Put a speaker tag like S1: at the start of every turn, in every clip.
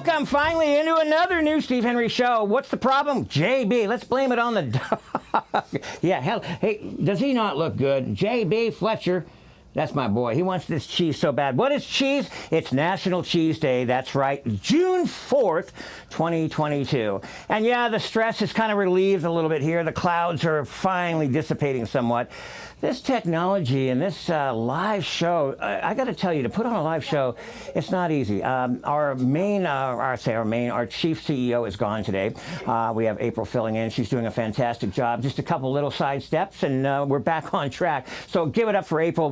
S1: welcome finally into another new Steve Henry show. What's the problem? JB. Let's blame it on the dog. Yeah, hell, hey, does he not look good? JB Fletcher. That's my boy. He wants this cheese so bad. What is cheese? It's National Cheese Day. That's right. June 4th, 2022. And yeah, the stress is kind of relieved a little bit here. The clouds are finally dissipating somewhat. This technology and this live show, I got to tell you, to put on a live show, it's not easy. Our chief CEO is gone today. We have April filling in. She's doing a fantastic job. Just a couple little side steps, and we're back on track. So give it up for April.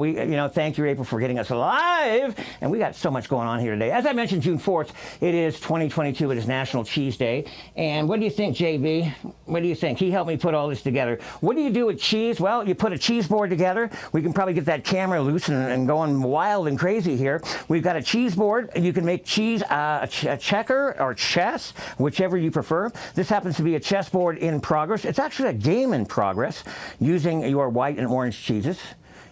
S1: Thank you, April, for getting us live. And we got so much going on here today. As I mentioned, June 4th, it is 2022. It is National Cheese Day. And what do you think, JB? What do you think? He helped me put all this together. What do you do with cheese? Well, you put a cheese board together. We can probably get that camera loose and going wild and crazy here. We've got a cheese board. You can make cheese a checker or chess, whichever you prefer. This happens to be a chess board in progress. It's actually a game in progress using your white and orange cheeses.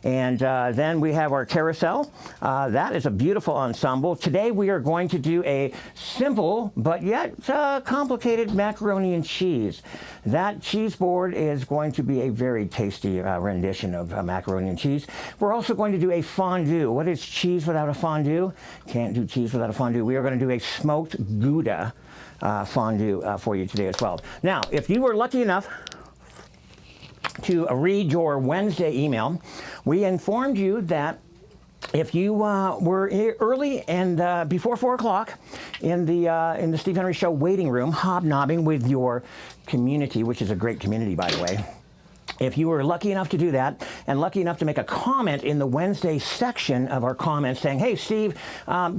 S1: And then we have our carousel. That is a beautiful ensemble. Today we are going to do a simple but yet complicated macaroni and cheese. That cheese board is going to be a very tasty rendition of macaroni and cheese. We're also going to do a fondue. What is cheese without a fondue? Can't do cheese without a fondue. We are going to do a smoked Gouda fondue for you today as well. Now, if you were lucky enough to read your Wednesday email, we informed you that if you were early and before 4 o'clock in the Steve Henry Show waiting room, hobnobbing with your community, which is a great community, by the way. If you were lucky enough to do that, and lucky enough to make a comment in the Wednesday section of our comments saying, hey, Steve,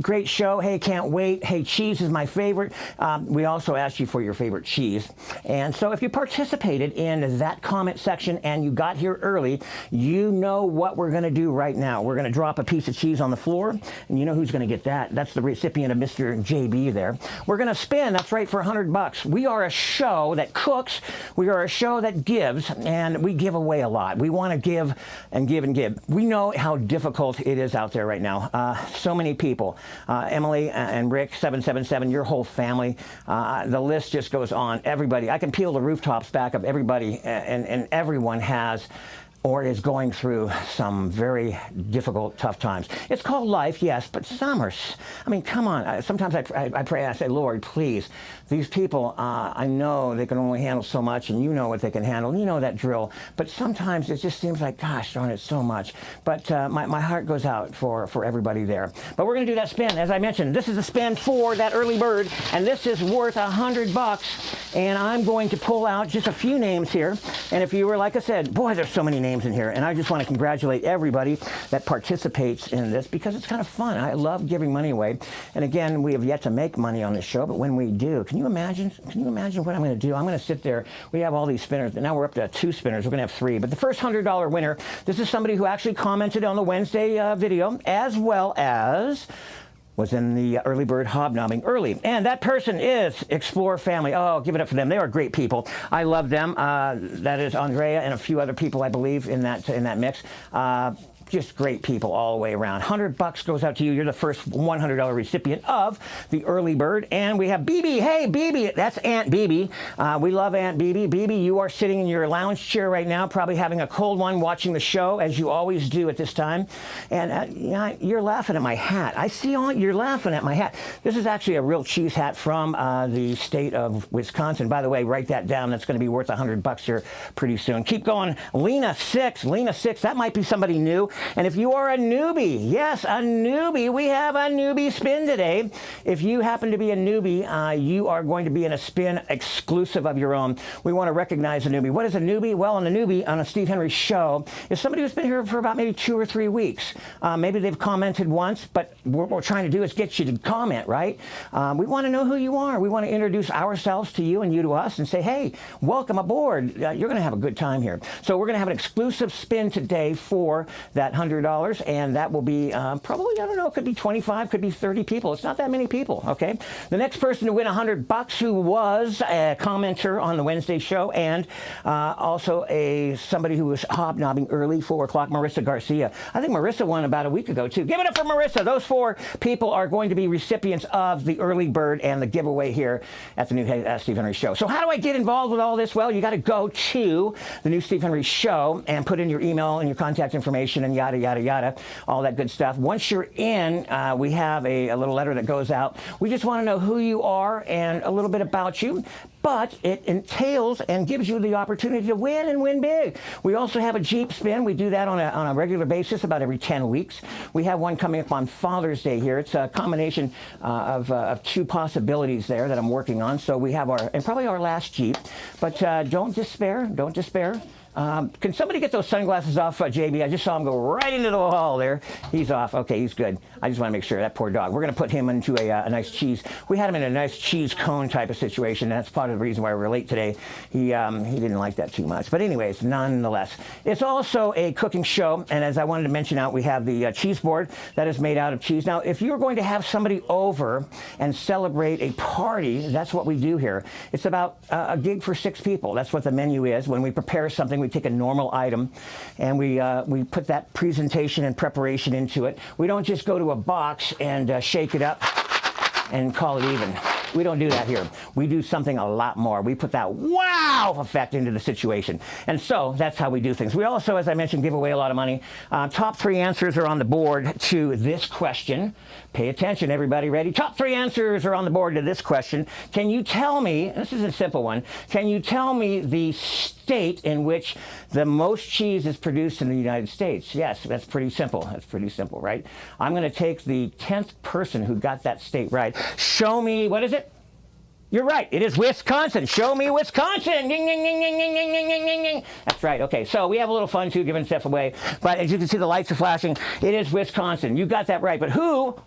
S1: great show. Hey, can't wait. Hey, cheese is my favorite. We also asked you for your favorite cheese. And so if you participated in that comment section and you got here early, you know what we're going to do right now. We're going to drop a piece of cheese on the floor, and you know who's going to get that. That's the recipient of Mr. JB there. We're going to spin, that's right, for $100. We are a show that cooks. We are a show that gives, and we give away a lot. We want to give and give and give. We know how difficult it is out there right now. So many people. Emily and Rick, 777, your whole family. The list just goes on. Everybody. I can peel the rooftops back of everybody, and everyone has or is going through some very difficult, tough times. It's called life, yes, but some are, I mean, come on. Sometimes I pray, I say, Lord, please, these people, I know they can only handle so much, and you know what they can handle, you know that drill, but sometimes it just seems like, gosh darn it, so much. But my heart goes out for everybody there. But we're gonna do that spin, as I mentioned. This is a spin for that early bird, and this is worth $100, and I'm going to pull out just a few names here, and if you were, like I said, boy, there's so many names in here, and I just want to congratulate everybody that participates in this because it's kind of fun. I love giving money away, and again, we have yet to make money on this show, but when we do, can you imagine what I'm going to do? I'm going to sit there. We have all these spinners, and now we're up to 2 spinners. We're going to have 3, but the first $100 winner, this is somebody who actually commented on the Wednesday video, as well as was in the early bird hobnobbing early. And that person is Explore Family. Oh, give it up for them. They are great people. I love them. That is Andrea and a few other people, I believe, in that mix. Just great people all the way around. $100 goes out to you. You're the first $100 recipient of the early bird. And we have BB. Hey, BB. That's Aunt BB. We love Aunt BB. BB, you are sitting in your lounge chair right now, probably having a cold one, watching the show, as you always do at this time. And you're laughing at my hat. I see you're laughing at my hat. This is actually a real cheese hat from the state of Wisconsin. By the way, write that down. That's going to be worth $100 here pretty soon. Keep going. Lena 6. Lena 6. That might be somebody new. And if you are a newbie, yes, a newbie, we have a newbie spin today. If you happen to be a newbie, you are going to be in a spin exclusive of your own. We want to recognize a newbie. What is a newbie? Well, a newbie on a Steve Henry show is somebody who's been here for about maybe 2 or 3 weeks. Maybe they've commented once, but what we're trying to do is get you to comment, right? We want to know who you are. We want to introduce ourselves to you and you to us and say, hey, welcome aboard. You're going to have a good time here. So we're going to have an exclusive spin today for that that $100, and that will be probably, I don't know, it could be 25, could be 30 people. It's not that many people, okay? The next person to win $100 who was a commenter on the Wednesday show, and also somebody who was hobnobbing early, 4 o'clock, Marissa Garcia. I think Marissa won about a week ago, too. Give it up for Marissa. Those 4 people are going to be recipients of the early bird and the giveaway here at the new Steve Henry Show. So how do I get involved with all this? Well, you got to go to the new Steve Henry Show and put in your email and your contact information and yada, yada, yada, all that good stuff. Once you're in, we have a little letter that goes out. We just want to know who you are and a little bit about you. But it entails and gives you the opportunity to win and win big. We also have a Jeep spin. We do that on a regular basis about every 10 weeks. We have one coming up on Father's Day here. It's a combination of 2 possibilities there that I'm working on. So we have probably our last Jeep. But don't despair. Don't despair. Can somebody get those sunglasses off JB? I just saw him go right into the wall there. He's off. Okay, he's good. I just want to make sure. That poor dog. We're going to put him into a nice cheese. We had him in a nice cheese cone type of situation. That's part of the reason why we're late today. He didn't like that too much. But anyways, nonetheless, it's also a cooking show. And as I wanted to mention out, we have the cheese board that is made out of cheese. Now, if you're going to have somebody over and celebrate a party, that's what we do here. It's about a gig for 6 people. That's what the menu is. When we prepare something, we take a normal item and we put that presentation and preparation into it. We don't just go to a box and shake it up and call it even. We don't do that here. We do something a lot more. We put that wow effect into the situation. And so that's how we do things. We also, as I mentioned, give away a lot of money. Top 3 answers are on the board to this question. Pay attention, everybody. Ready? Top 3 answers are on the board to this question. Can you tell me, this is a simple one, can you tell me the state in which the most cheese is produced in the United States? Yes, that's pretty simple. That's pretty simple, right? I'm going to take the 10th person who got that state right. Show me, what is it? You're right. It is Wisconsin. Show me Wisconsin. Ding, ding, ding, ding, ding, ding, ding, ding, ding, ding. That's right. Okay, so we have a little fun, too, giving stuff away. But as you can see, the lights are flashing. It is Wisconsin. You got that right. But who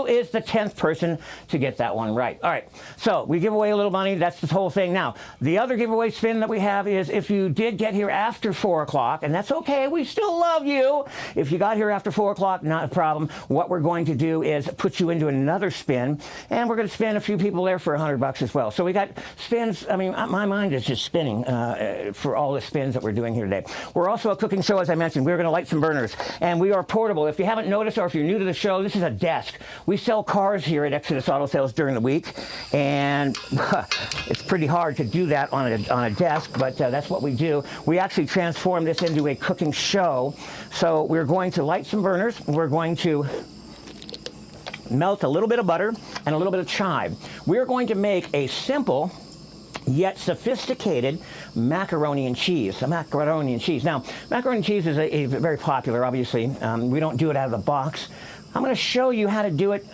S1: is the 10th person to get that one right? All right, so we give away a little money. That's the whole thing. Now, the other giveaway spin that we have is if you did get here after 4 o'clock, and that's okay. We still love you. If you got here after 4 o'clock, not a problem. What we're going to do is put you into another spin, and we're going to spin a few people there for $100 as well. So we got spins. I mean, my mind is just spinning for all the spins that we're doing here today. We're also a cooking show, as I mentioned. We're going to light some burners, and we are portable. If you haven't noticed, or if you're new to the show, this is a desk. We sell cars here at Exodus Auto Sales during the week, and it's pretty hard to do that on a desk, but that's what we do. We actually transform this into a cooking show. So we're going to light some burners. We're going to melt a little bit of butter and a little bit of chive. We're going to make a simple yet sophisticated macaroni and cheese. Now, macaroni and cheese is a very popular, obviously. We don't do it out of the box. I'm going to show you how to do it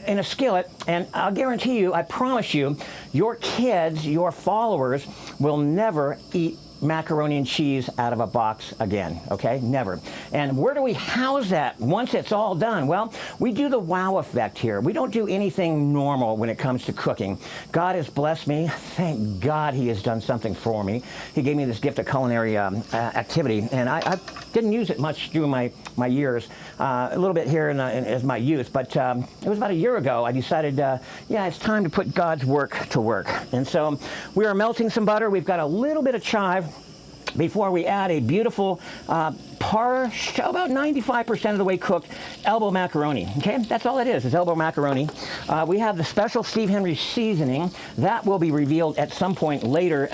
S1: in a skillet, and I'll guarantee you, I promise you, your kids, your followers will never eat macaroni and cheese out of a box again, okay? Never. And where do we house that once it's all done? Well, we do the wow effect here. We don't do anything normal when it comes to cooking. God has blessed me. Thank God he has done something for me. He gave me this gift of culinary activity, and I didn't use it much through my years, a little bit here as my youth, but it was about a year ago I decided, yeah, it's time to put God's work to work. And so we are melting some butter. We've got a little bit of chive before we add a beautiful about 95% of the way cooked elbow macaroni. Okay, that's all it is elbow macaroni. We have the special Steve Henry seasoning that will be revealed at some point later,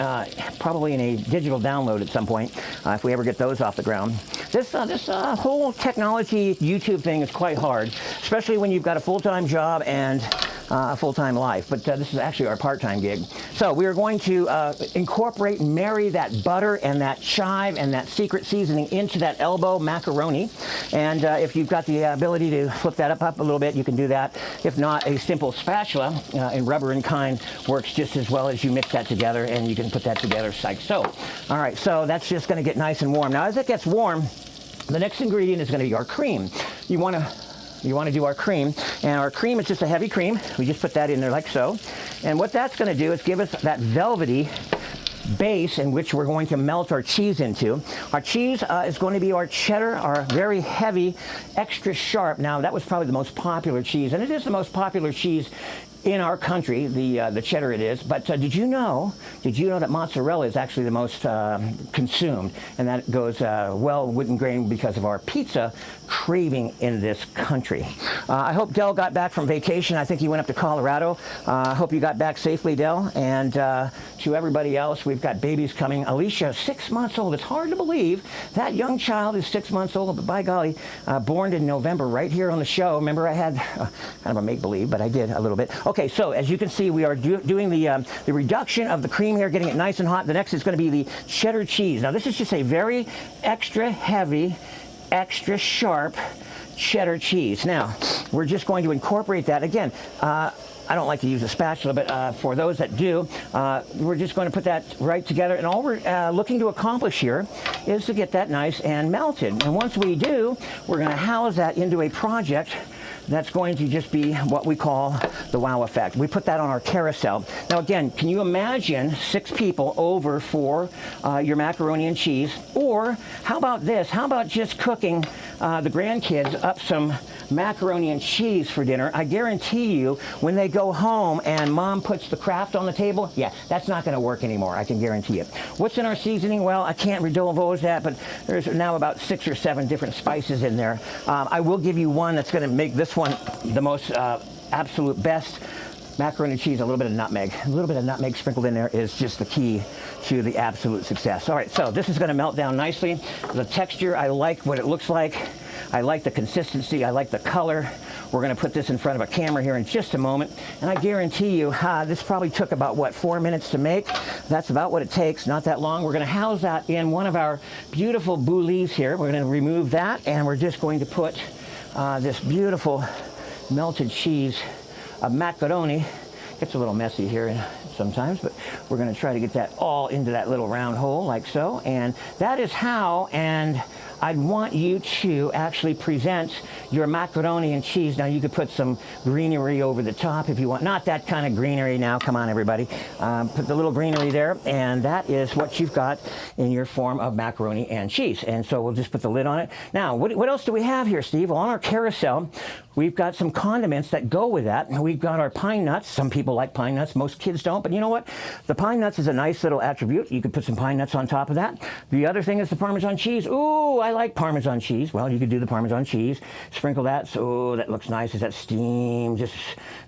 S1: probably in a digital download at some point, if we ever get those off the ground. This whole technology YouTube thing is quite hard, especially when you've got a full-time job and a full-time life, but this is actually our part-time gig. So we are going to incorporate and marry that butter and that chive and that secret seasoning into that elbow macaroni. And if you've got the ability to flip that up a little bit, you can do that. If not, a simple spatula in rubber and kind works just as well as you mix that together, and you can put that together like so. All right, so that's just going to get nice and warm. Now, as it gets warm, the next ingredient is going to be our cream. You want to do our cream, and our cream is just a heavy cream. We just put that in there like so. And what that's going to do is give us that velvety base in which we're going to melt our cheese into. Our cheese is going to be our cheddar, our very heavy, extra sharp. Now, that was probably the most popular cheese, and it is the most popular cheese in our country, the cheddar it is. But did you know that mozzarella is actually the most consumed? And that goes well wooden grain because of our pizza craving in this country. I hope Dell got back from vacation. I think he went up to Colorado. I hope you got back safely, Dell. And to everybody else, we've got babies coming. Alicia, 6 months old. It's hard to believe that young child is 6 months old, but by golly, born in November right here on the show. Remember, I had kind of a make-believe, but I did a little bit. Okay, so as you can see, we are doing the reduction of the cream here, getting it nice and hot. The next is going to be the cheddar cheese. Now, this is just a very extra heavy, extra sharp cheddar cheese. Now, we're just going to incorporate that. Again, I don't like to use a spatula, but for those that do, we're just going to put that right together. And all we're looking to accomplish here is to get that nice and melted. And once we do, we're going to house that into a project that's going to just be what we call the wow effect. We put that on our carousel. Now again, can you imagine 6 people over for your macaroni and cheese? Or how about this? How about just cooking the grandkids up some macaroni and cheese for dinner? I guarantee you, when they go home and mom puts the Kraft on the table, yeah, that's not going to work anymore. I can guarantee it. What's in our seasoning? Well, I can't divulge that, but there's now about 6 or 7 different spices in there. I will give you one that's going to make this one the most absolute best. Macaroni and cheese, a little bit of nutmeg. A little bit of nutmeg sprinkled in there is just the key to the absolute success. All right, so this is going to melt down nicely. The texture, I like what it looks like. I like the consistency. I like the color. We're going to put this in front of a camera here in just a moment. And I guarantee you, this probably took about, what, 4 minutes to make? That's about what it takes, not that long. We're going to house that in one of our beautiful bouillies here. We're going to remove that, and we're just going to put this beautiful melted cheese of macaroni. Gets a little messy here sometimes, but we're going to try to get that all into that little round hole like so. And that is how, and I'd want you to actually present your macaroni and cheese. Now, you could put some greenery over the top if you want. Not that kind of greenery now. Come on, everybody. Put the little greenery there, and that is what you've got in your form of macaroni and cheese. And so we'll just put the lid on it. Now, what else do we have here, Steve? Well, on our carousel, we've got some condiments that go with that. We've got our pine nuts. Some people like pine nuts. Most kids don't. But you know what? The pine nuts is a nice little attribute. You could put some pine nuts on top of that. The other thing is the Parmesan cheese. Ooh, I like Parmesan cheese. Well, you could do the Parmesan cheese. Sprinkle that. So that looks nice as that steam just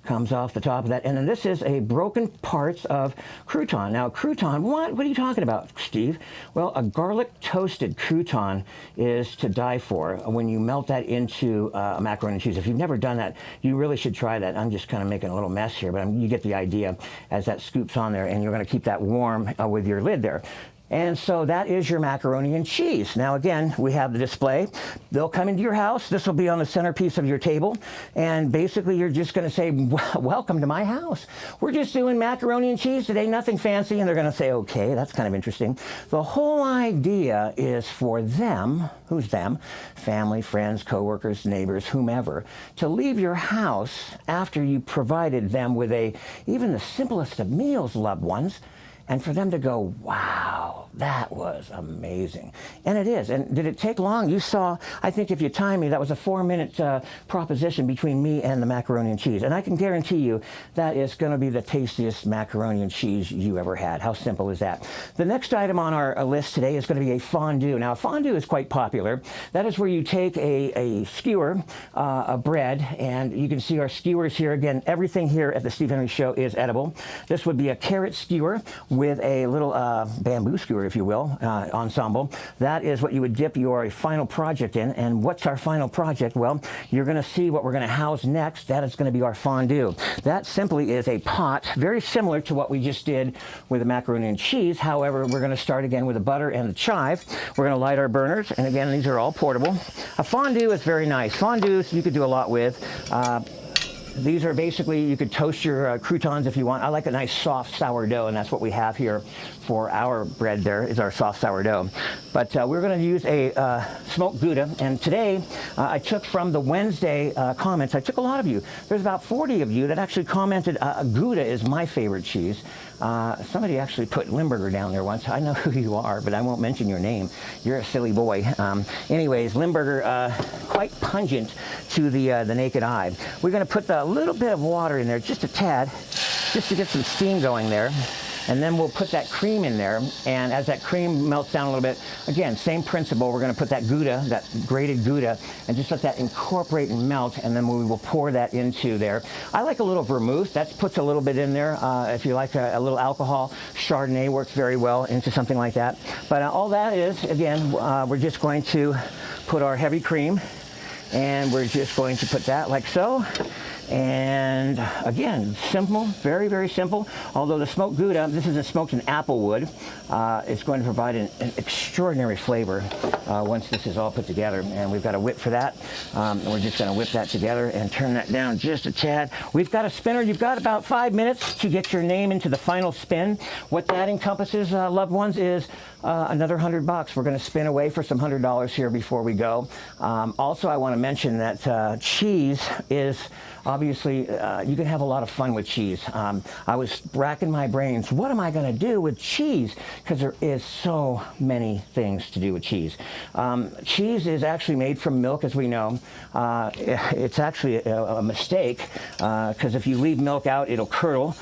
S1: comes off the top of that. And then this is a broken parts of crouton. Now, crouton, what are you talking about, Steve? Well, a garlic toasted crouton is to die for when you melt that into macaroni and cheese. If you've never done that, you really should try that. I'm just kind of making a little mess here, but you get the idea as that scoops on there, and you're going to keep that warm with your lid there. And so that is your macaroni and cheese. Now, again, we have the display. They'll come into your house. This will be on the centerpiece of your table. And basically, you're just going to say, welcome to my house. We're just doing macaroni and cheese today, nothing fancy. And they're going to say, okay, that's kind of interesting. The whole idea is for them, who's them? Family, friends, coworkers, neighbors, whomever, to leave your house after you provided them with even the simplest of meals, loved ones, and for them to go, wow, that was amazing. And it is. And did it take long? You saw, I think if you time me, that was a 4-minute proposition between me and the macaroni and cheese. And I can guarantee you that is going to be the tastiest macaroni and cheese you ever had. How simple is that? The next item on our list today is going to be a fondue. Now, fondue is quite popular. That is where you take a skewer of bread, and you can see our skewers here. Again, everything here at the Steve Henry Show is edible. This would be a carrot skewer with a little bamboo skewer, if you will, ensemble. That is what you would dip your final project in. And what's our final project? Well, you're going to see what we're going to house next. That is going to be our fondue. That simply is a pot, very similar to what we just did with the macaroni and cheese. However, we're going to start again with the butter and the chive. We're going to light our burners. And again, these are all portable. A fondue is very nice. Fondues you could do a lot with. These are basically, you could toast your croutons if you want. I like a nice soft sourdough, and that's what we have here for our bread there, is our soft sourdough. But we're going to use a smoked Gouda, and today I took from the Wednesday comments, I took a lot of you. There's about 40 of you that actually commented, Gouda is my favorite cheese. Somebody actually put Limburger down there once. I know who you are, but I won't mention your name. You're a silly boy. Anyways, Limburger, quite pungent to the naked eye. We're going to put a little bit of water in there, just a tad, just to get some steam going there. And then we'll put that cream in there, and as that cream melts down a little bit, again, same principle, we're going to put that Gouda, that grated Gouda, and just let that incorporate and melt, and then we will pour that into there. I like a little vermouth. That puts a little bit in there. If you like a little alcohol, Chardonnay works very well into something like that. But all that is, again, we're just going to put our heavy cream, and we're just going to put that like so. And again, simple, very, very simple. Although the smoked Gouda, this is smoked in apple wood, it's going to provide an extraordinary flavor once this is all put together. And we've got a whip for that. And we're just going to whip that together and turn that down just a tad. We've got a spinner. You've got about 5 minutes to get your name into the final spin. What that encompasses, loved ones, is another $100. We're going to spin away for some $100 here before we go. Also, I want to mention that cheese is obviously, you can have a lot of fun with cheese. I was racking my brains, what am I going to do with cheese? Because there is so many things to do with cheese. Cheese is actually made from milk, as we know. It's actually a mistake, because if you leave milk out, it'll curdle.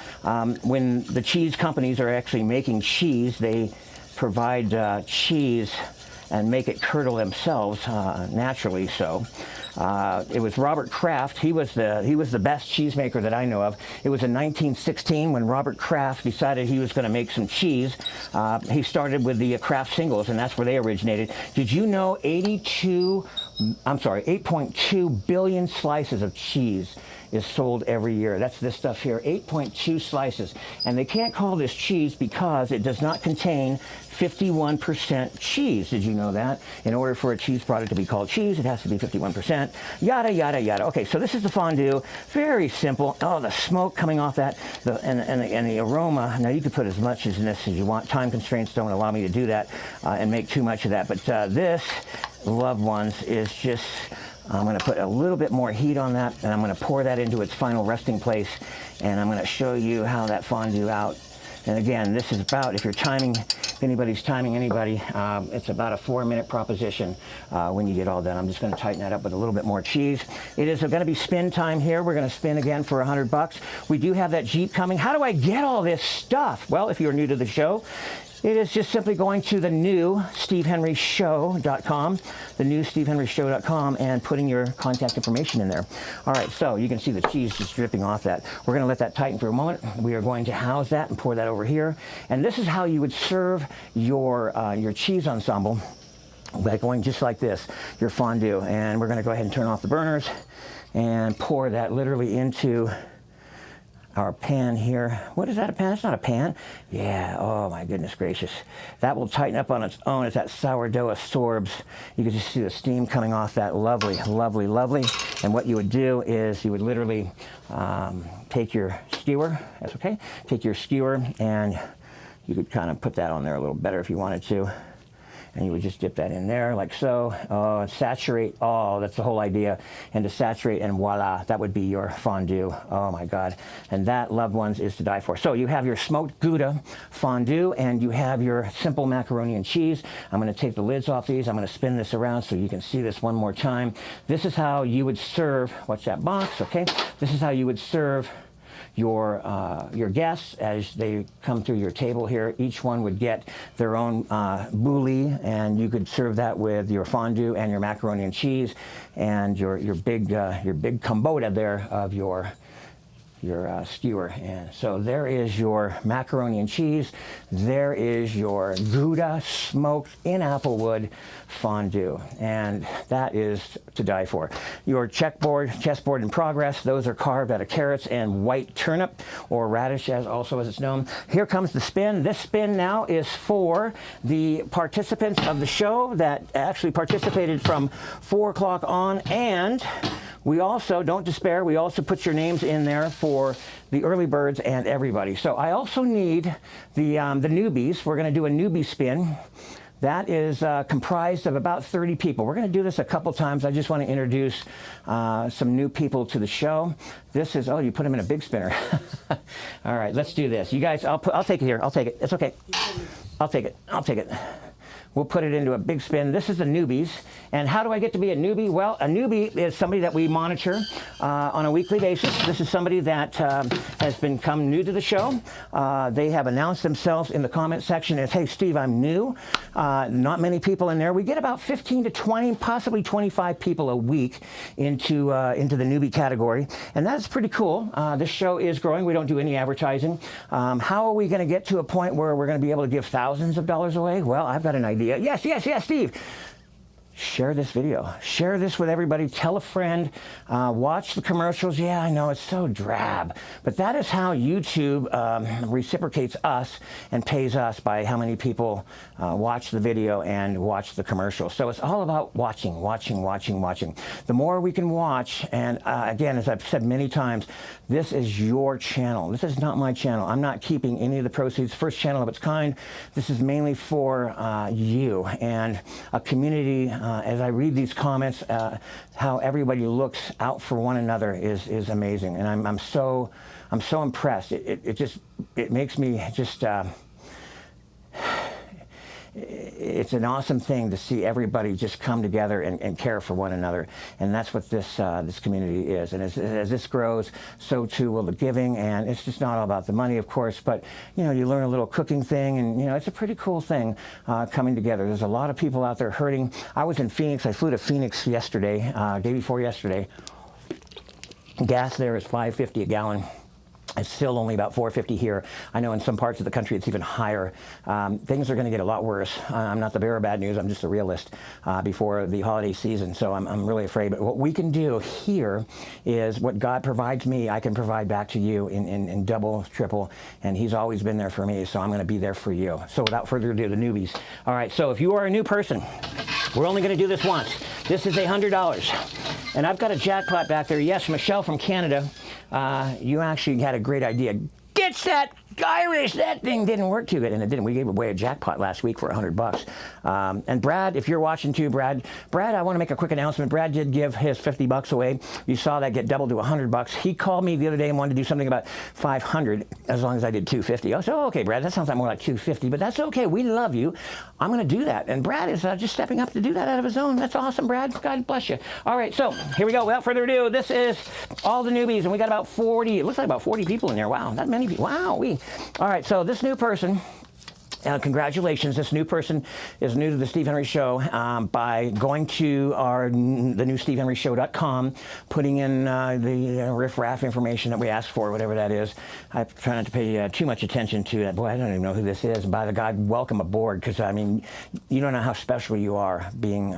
S1: When the cheese companies are actually making cheese, they provide cheese and make it curdle themselves, naturally so. It was Robert Kraft. He was the best cheesemaker that I know of. It was in 1916 when Robert Kraft decided he was going to make some cheese. He started with the Kraft singles, and that's where they originated. Did you know 8.2 billion slices of cheese is sold every year? That's this stuff here, 8.2 slices. And they can't call this cheese because it does not contain 51% cheese. Did you know that? In order for a cheese product to be called cheese, it has to be 51%. Yada, yada, yada. Okay, so this is the fondue. Very simple. Oh, the smoke coming off that, and the aroma. Now, you could put as much as this as you want. Time constraints don't allow me to do that and make too much of that. But this, loved ones, is just... I'm going to put a little bit more heat on that, and I'm going to pour that into its final resting place, and I'm going to show you how that fondue out. And again, this is about, if you're timing, if anybody's timing anybody, it's about a 4-minute proposition when you get all done. I'm just going to tighten that up with a little bit more cheese. It is going to be spin time here. We're going to spin again for $100. We do have that Jeep coming. How do I get all this stuff? Well, if you're new to the show, it is just simply going to the new SteveHenryShow.com, the new SteveHenryShow.com, and putting your contact information in there. All right, so you can see the cheese just dripping off that. We're going to let that tighten for a moment. We are going to house that and pour that over here. And this is how you would serve your cheese ensemble, by going just like this, your fondue. And we're going to go ahead and turn off the burners and pour that literally into our pan here. What is that, a pan? It's not a pan. Yeah, oh my goodness gracious. That will tighten up on its own as that sourdough absorbs. You can just see the steam coming off that. Lovely, lovely, lovely. And what you would do is you would literally take your skewer, that's okay, take your skewer, and you could kind of put that on there a little better if you wanted to. And you would just dip that in there like so. Oh, saturate. Oh, that's the whole idea. And to saturate, and voila, that would be your fondue. Oh my God. And that, loved ones, is to die for. So you have your smoked Gouda fondue, and you have your simple macaroni and cheese. I'm going to take the lids off these. I'm going to spin this around so you can see this one more time. This is how you would serve, watch that box, okay? This is how you would serve your guests as they come through your table here. Each one would get their own bouillie, and you could serve that with your fondue and your macaroni and cheese and your big Kombota there of your skewer. And so there is your macaroni and cheese. There is your Gouda smoked in applewood fondue, and that is to die for. Your chessboard in progress. Those are carved out of carrots and white turnip, or radish as it's known. Here comes the spin. This spin now is for the participants of the show that actually participated from 4 o'clock on, and we also, don't despair, we also put your names in there for the early birds and everybody. So I also need the newbies. We're going to do a newbie spin. That is comprised of about 30 people. We're going to do this a couple times. I just want to introduce some new people to the show. This is, oh, you put them in a big spinner. All right, let's do this. You guys, I'll take it here. I'll take it. It's okay. I'll take it. I'll take it. We'll put it into a big spin. This is the newbies. And how do I get to be a newbie? Well, a newbie is somebody that we monitor on a weekly basis. This is somebody that has become new to the show. They have announced themselves in the comment section as, hey, Steve, I'm new. Not many people in there. We get about 15 to 20, possibly 25 people a week into the newbie category. And that's pretty cool. This show is growing. We don't do any advertising. How are we going to get to a point where we're going to be able to give thousands of dollars away? Well, I've got an idea. Yes, Steve. Share this video. Share this with everybody. Tell a friend. Watch the commercials. Yeah, I know it's so drab, but that is how YouTube reciprocates us and pays us by how many people watch the video and watch the commercial. So it's all about watching. The more we can watch, and again, as I've said many times, this is your channel. This is not my channel. I'm not keeping any of the proceeds. First channel of its kind. This is mainly for you and a community. As I read these comments, how everybody looks out for one another is amazing, and I'm so impressed. It makes me just. It's an awesome thing to see everybody just come together and care for one another, and that's what this community is. And as this grows, so too will the giving. And it's just not all about the money, of course, but you learn a little cooking thing, and it's a pretty cool thing coming together. There's a lot of people out there hurting. I was in Phoenix. I flew to Phoenix yesterday, day before yesterday. Gas there is $5.50 a gallon. It's still only about $4.50 here. I know in some parts of the country it's even higher. Things are going to get a lot worse. I'm not the bearer of bad news. I'm just a realist before the holiday season, so I'm really afraid. But what we can do here is what God provides me, I can provide back to you in double, triple, and He's always been there for me, so I'm going to be there for you. So without further ado, the newbies. All right, so if you are a new person, we're only going to do this once. This is $100. And I've got a jackpot back there. Yes, Michelle from Canada. You actually had a great idea. Ditch that Irish. That thing didn't work too good, and it didn't. We gave away a jackpot last week for $100. And Brad, if you're watching too, Brad, I want to make a quick announcement. Brad did give his $50 away. You saw that get doubled to $100. He called me the other day and wanted to do something about $500 as long as I did $250. I said, oh, okay, Brad, that sounds like more like $250, but that's okay. We love you. I'm going to do that. And Brad is just stepping up to do that out of his own. That's awesome, Brad. God bless you. All right, so here we go. Without further ado, this is all the newbies, and we got about 40. It looks like about 40 people in there. Wow, that many people. Wow. All right, so this new person, congratulations, this new person is new to the Steve Henry Show by going to the new SteveHenryShow.com, putting in the riff-raff information that we asked for, whatever that is. I try not to pay too much attention to that. Boy, I don't even know who this is. And by the God, welcome aboard, because, I mean, you don't know how special you are being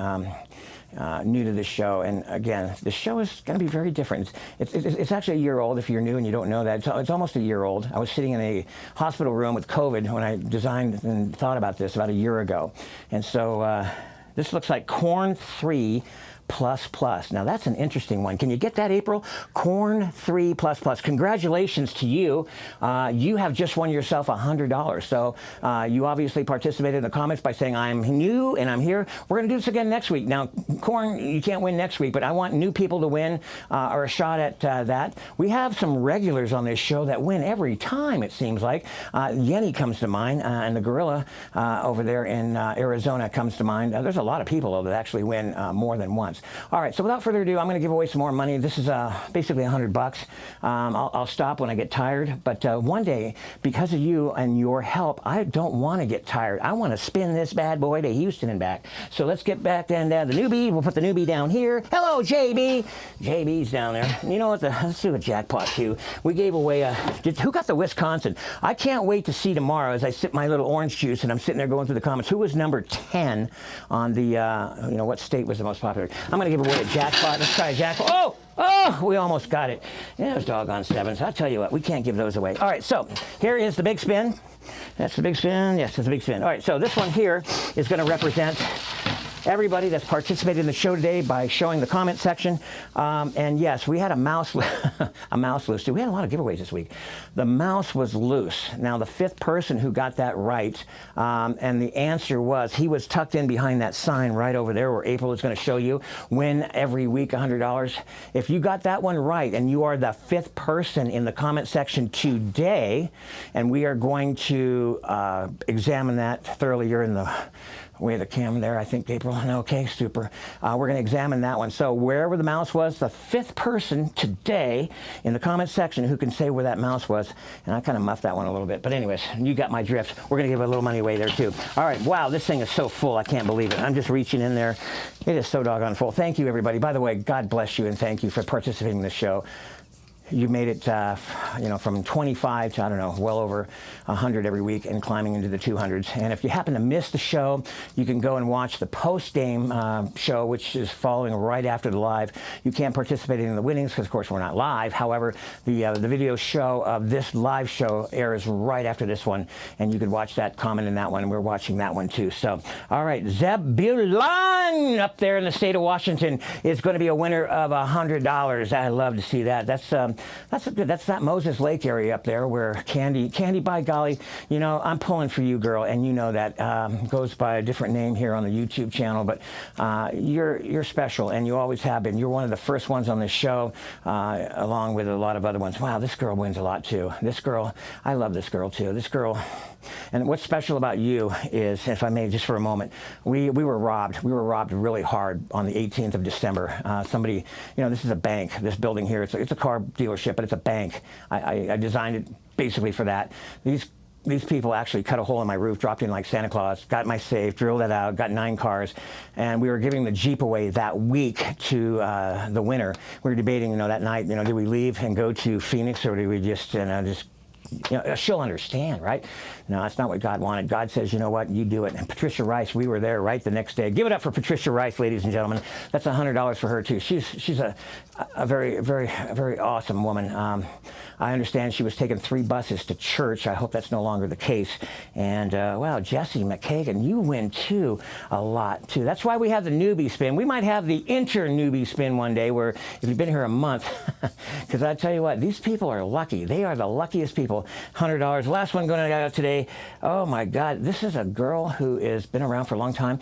S1: new to this show. And again, the show is going to be very different. It's actually a year old if you're new and you don't know that. It's almost a year old. I was sitting in a hospital room with COVID when I designed and thought about this about a year ago. And so this looks like Corn 3 plus plus. Now that's an interesting one. Can you get that, April? Corn 3 plus plus. Congratulations to you. You have just won yourself $100. So you obviously participated in the comments by saying, I'm new and I'm here. We're going to do this again next week. Now, Corn, you can't win next week, but I want new people to win or a shot at that. We have some regulars on this show that win every time, it seems like. Yenny comes to mind, and the gorilla over there in Arizona comes to mind. There's a lot of people, though, that actually win more than once. All right, so without further ado, I'm going to give away some more money. This is basically $100. I'll stop when I get tired, but one day, because of you and your help, I don't want to get tired. I want to spin this bad boy to Houston and back. So let's get back then to the newbie. We'll put the newbie down here. Hello, JB. JB's down there. You know what? Let's do a jackpot, too. We gave away who got the Wisconsin? I can't wait to see tomorrow as I sip my little orange juice and I'm sitting there going through the comments. Who was number 10 on the, what state was the most popular? I'm going to give away a jackpot. Let's try a jackpot. Oh, we almost got it. Yeah, it was doggone sevens. I'll tell you what, we can't give those away. All right, so here is the big spin. That's the big spin. Yes, that's the big spin. All right, so this one here is going to represent everybody that's participated in the show today by showing the comment section. And yes, we had a mouse, a mouse loose too. We had a lot of giveaways this week. The mouse was loose. Now, the fifth person who got that right, and the answer was, he was tucked in behind that sign right over there where April is going to show you, win every week $100. If you got that one right and you are the fifth person in the comment section today, and we are going to examine that thoroughly. You're in the way of the camera there, I think, April. Okay, super. We're going to examine that one. So wherever the mouse was, the fifth person today in the comment section who can say where that mouse was, and I kind of muffed that one a little bit, but anyways, you got my drift. We're going to give a little money away there too. All right, wow, this thing is so full, I can't believe it. I'm just reaching in there. It is so doggone full. Thank you, everybody. By the way, God bless you, and thank you for participating in the show. You made it, you know, from 25 to, I don't know, well over 100 every week and climbing into the 200s. And if you happen to miss the show, you can go and watch the post-game show, which is following right after the live. You can't participate in the winnings because, of course, we're not live. However, the video show of this live show airs right after this one, and you can watch that, comment in that one. We're watching that one, too. So, all right, Zebulon up there in the state of Washington is going to be a winner of $100. I love to see that. That's that Moses Lake area up there where Candy, by golly, you know, I'm pulling for you, girl, and you know that. Goes by a different name here on the YouTube channel, but you're special, and you always have been. You're one of the first ones on this show, along with a lot of other ones. Wow, this girl wins a lot, too. This girl, I love this girl, too. This girl, and what's special about you is, if I may, just for a moment, we were robbed. We were robbed really hard on the 18th of December. Somebody, you know, this is a bank, this building here. It's a car dealership, but it's a bank. I designed it basically for that. These people actually cut a hole in my roof, dropped in like Santa Claus, got my safe, drilled it out, got 9 cars, and we were giving the Jeep away that week to the winner. We were debating, you know, that night, you know, do we leave and go to Phoenix, or do we just, you know, she'll understand, right? No, that's not what God wanted. God says, you know what, you do it. And Patricia Rice, we were there right the next day. Give it up for Patricia Rice, ladies and gentlemen. That's $100 for her, too. She's a very, very, very awesome woman. I understand she was taking 3 buses to church. I hope that's no longer the case. And, wow, Jesse McKagan, you win, too, a lot, too. That's why we have the newbie spin. We might have the inter-newbie spin one day, where if you've been here a month, because I tell you what, these people are lucky. They are the luckiest people. $100. Last one going out today. Oh, my God. This is a girl who has been around for a long time.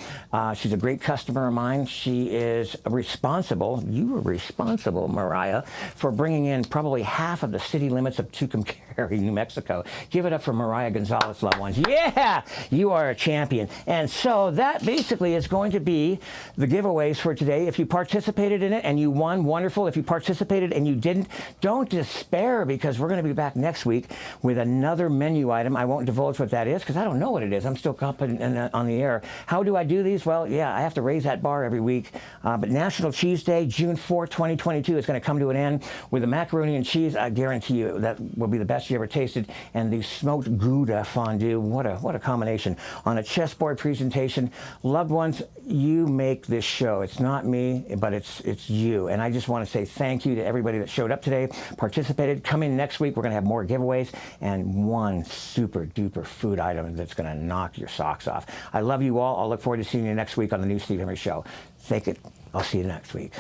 S1: She's a great customer of mine. She is responsible. You were responsible, Mariah, for bringing in probably half of the city limits of Tucumcari, New Mexico. Give it up for Mariah Gonzalez, loved ones. Yeah, you are a champion. And so that basically is going to be the giveaways for today. If you participated in it and you won, wonderful. If you participated and you didn't, don't despair, because we're going to be back next week with another menu item. I won't divulge what that is because I don't know what it is. I'm still confident on the air. How do I do these? Well, yeah, I have to raise that bar every week. But National Cheese Day, June 4th, 2022, is going to come to an end with a macaroni and cheese. I guarantee you that will be the best you ever tasted. And the smoked Gouda fondue, what a combination. On a chessboard presentation. Loved ones, you make this show. It's not me, but it's you. And I just want to say thank you to everybody that showed up today, participated. Come in next week. We're going to have more giveaways and one super duper food item that's going to knock your socks off. I love you all. I'll look forward to seeing you next week on the new Steve Henry Show. Take it. I'll see you next week.